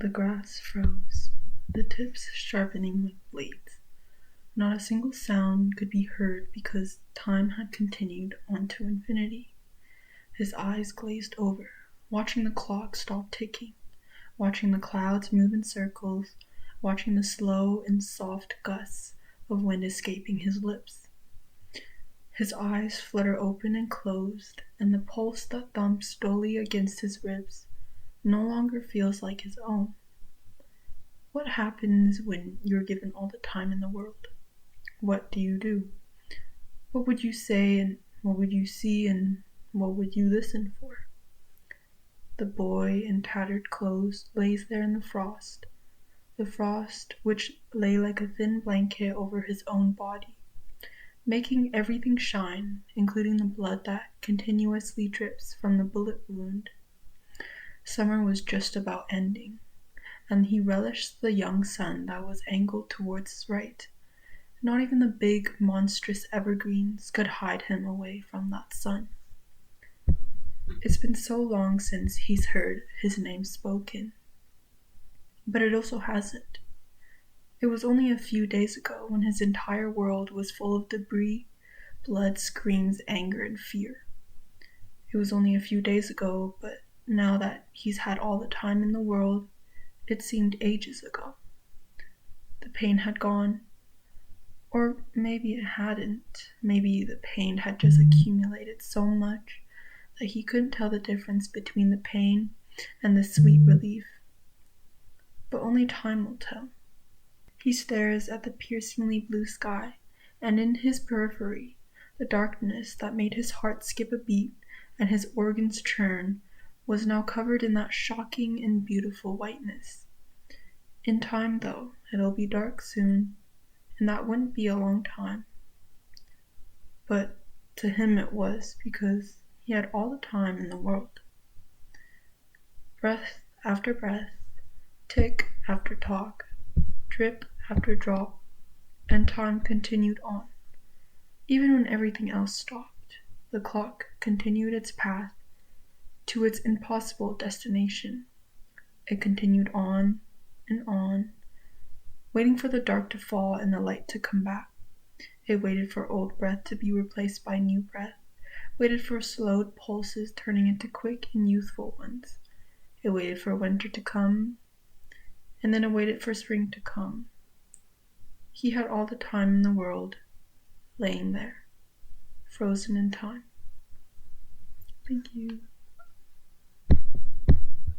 The grass froze, the tips sharpening like blades. Not a single sound could be heard because time had continued on to infinity. His eyes glazed over, watching the clock stop ticking, watching the clouds move in circles, watching the slow and soft gusts of wind escaping his lips. His eyes flutter open and closed, and the pulse that thumps dully against his ribs no longer feels like his own. What happens when you're given all the time in the world? What do you do? What would you say, and what would you see, and what would you listen for? The boy in tattered clothes lays there in the frost which lay like a thin blanket over his own body, making everything shine, including the blood that continuously drips from the bullet wound. Summer was just about ending, and he relished the young sun that was angled towards his right. Not even the big, monstrous evergreens could hide him away from that sun. It's been so long since he's heard his name spoken, but it also hasn't. It was only a few days ago when his entire world was full of debris, blood, screams, anger, and fear. It was only a few days ago, but now that he's had all the time in the world, it seemed ages ago. The pain had gone. Or maybe it hadn't. Maybe the pain had just accumulated so much that he couldn't tell the difference between the pain and the sweet relief. But only time will tell. He stares at the piercingly blue sky, and in his periphery, the darkness that made his heart skip a beat and his organs churn was now covered in that shocking and beautiful whiteness. In time, though, it'll be dark soon, and that wouldn't be a long time. But to him it was, because he had all the time in the world. Breath after breath, tick after talk, drip after drop, and time continued on. Even when everything else stopped, the clock continued its path to its impossible destination. It continued on and on, waiting for the dark to fall and the light to come back. It waited for old breath to be replaced by new breath, waited for slowed pulses turning into quick and youthful ones. It waited for winter to come, and then it waited for spring to come. He had all the time in the world, laying there, frozen in time. Thank you.